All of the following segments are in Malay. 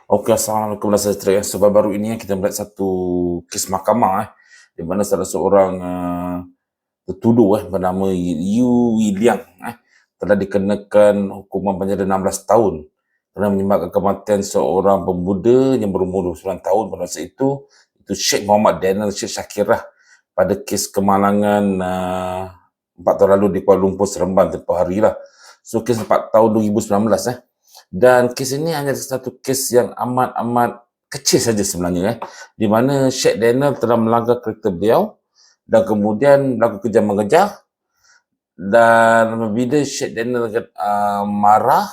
Okey, assalamualaikum dan sejahtera. So, baru-baru ini kita melihat satu kes mahkamah di mana salah seorang tertuduh bernama Yu William telah dikenakan hukuman penjara 16 tahun kerana menyebabkan kematian seorang pemuda yang berumur 29 tahun pada masa itu Sheikh Muhammad Daniel Sheikh Shakirah pada kes kemalangan 4 tahun lalu di Kuala Lumpur, Seremban tempoh hari lah. So, kes 4 tahun 2019 dan kes ini hanya satu kes yang amat-amat kecil saja sebenarnya di mana Sheikh Daniel telah melanggar karakter beliau dan kemudian berlaku kejar-mengejar, dan apabila Sheikh Daniel marah,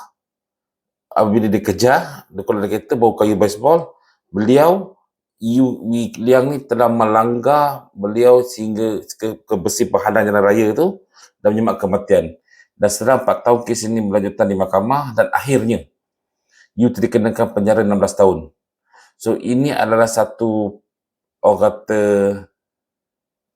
apabila dikejar, dia keluar dari kereta bawa kayu baseball, beliau Yu Liang ni telah melanggar beliau sehingga ke besi penghalang jalan raya tu dan menyebabkan kematian. Dan setelah 4 tahun kes ini berlanjutan di mahkamah dan akhirnya Yu dikenakan penjara 16 tahun. So ini adalah satu, orang kata,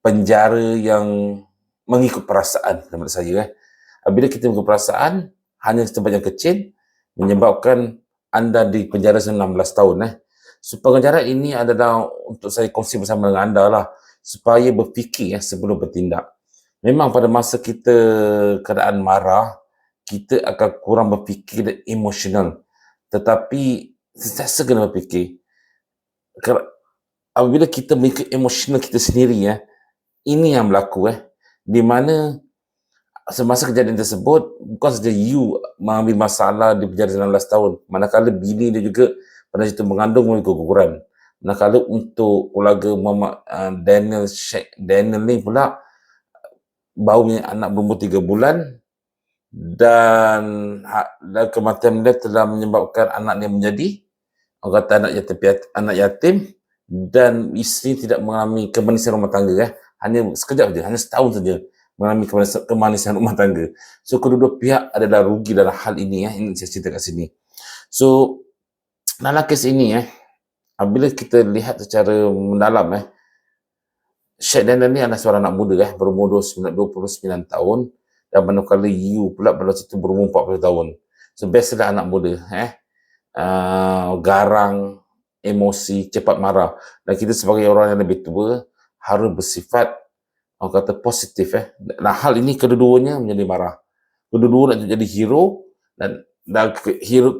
penjara yang mengikut perasaan menurut saya. Apabila kita mengikut perasaan, hanya tempat yang kecil menyebabkan anda di penjara 16 tahun. So, pengajaran ini adalah untuk saya kongsi bersama dengan anda lah, supaya berfikir sebelum bertindak. Memang pada masa kita keadaan marah, kita akan kurang berfikir dan emosional. Tetapi sentiasa kena berfikir. Apabila kita mengikut emosional kita sendiri, ini yang berlaku di mana semasa kejadian tersebut bukan saja you mengambil masalah di penjara 19 tahun, manakala bini dia juga pada situ mengandung memiliki keguguran. Manakala untuk keluarga Muhammad Daniel Sheikh Daniel ni pula baru punya anak berumur 3 bulan dan kematian dia telah menyebabkan anak dia menjadi, orang kata, anak yatim dan isteri tidak mengalami kemanisan rumah tangga. Hanya sekejap saja, hanya setahun saja mengalami kemanisan rumah tangga. So, kedua-dua pihak adalah rugi dalam hal ini. Ini saya cerita kat sini. So, dalam kes ini, apabila kita lihat secara mendalam, Sheikh Daniel ni adalah seorang anak muda, berumur 29 tahun, dan manakala you pula pada situ berumur 40 tahun. So, biasalah anak muda, garang, emosi, cepat marah. Dan kita sebagai orang yang lebih tua harus bersifat, orang kata, positif. Nah, hal ini kedua-duanya menjadi marah. Kedua-dua nak jadi hero dan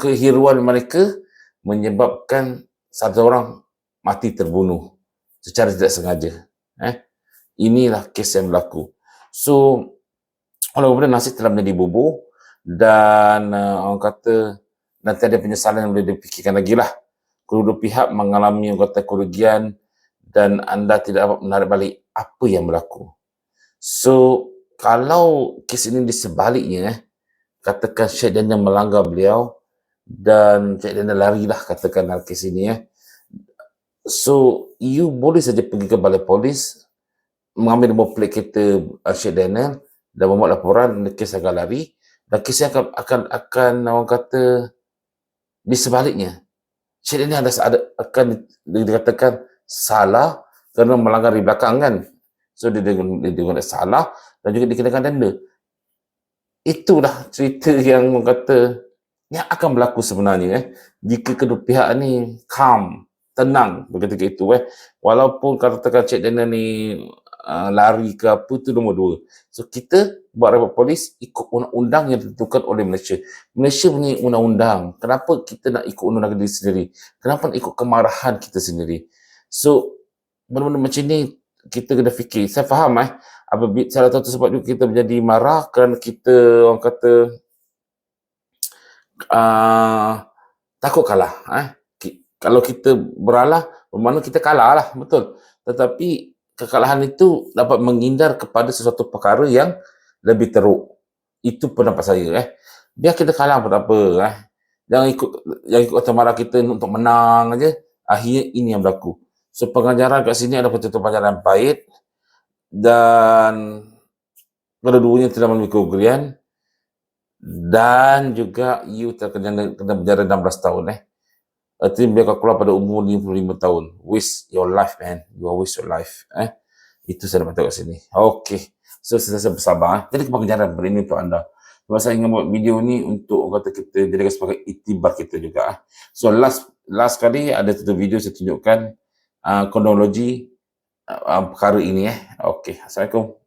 keheroan mereka menyebabkan satu orang mati terbunuh secara tidak sengaja. Inilah kes yang berlaku. So, walaupun nasib telah menjadi bubur dan orang kata nanti ada penyesalan yang boleh dipikirkan lagi lah. Kedua-dua pihak mengalami, orang kata, kerugian dan anda tidak dapat menarik balik apa yang berlaku. So, kalau kes ini di sebaliknya, katakan Sheikh Daniel melanggar beliau dan Sheikh Daniel larilah, katakan dalam kes ini. So, you boleh saja pergi ke balai polis, mengambil nombor plate kereta Sheikh Daniel dan membuat laporan, kes akan lari dan kes akan orang kata di sebaliknya. Sheikh Daniel akan dikatakan salah kerana melanggar di belakang kan. So, dia salah dan juga dikenakan denda. Itulah cerita yang orang kata yang akan berlaku sebenarnya jika kedua pihak ni calm, tenang ketika itu. Walaupun katakan Sheikh Daniel ni lari ke apa, tu nombor dua. So, kita buat rapor polis ikut undang-undang yang ditentukan oleh Malaysia. Malaysia punya undang-undang. Kenapa kita nak ikut undang-undang diri sendiri? Kenapa nak ikut kemarahan kita sendiri? So, benda-benda macam ni kita kena fikir. Saya faham apabila salah satu sebab juga kita menjadi marah kerana kita, orang kata, takut kalah. Kalau kita beralah, bermakna kita kalah lah, betul. Tetapi kekalahan itu dapat menghindar kepada sesuatu perkara yang lebih teruk. Itu pendapat saya. Biar kita kalah pun tak apa. Jangan ikut kata marah kita untuk menang aja. Akhirnya ini yang berlaku. So, pengajaran kat sini adalah betul-betul pengajaran baik dan kedua-duanya telah memiliki kerugian dan juga you terkena penjara 16 tahun. Artinya biar kau keluar pada umur 55 tahun. Waste your life, man. You are waste your life. Itu saya dapat tahu kat sini. Okay. So, saya bersabar. Jadi, pengajaran benda ini untuk anda. Sebab saya ingin buat video ni untuk, orang kata, kita jadikan sebagai iktibar kita juga. So, last last kali ada satu video saya tunjukkan kronologi perkara ini. Okey, Assalamualaikum.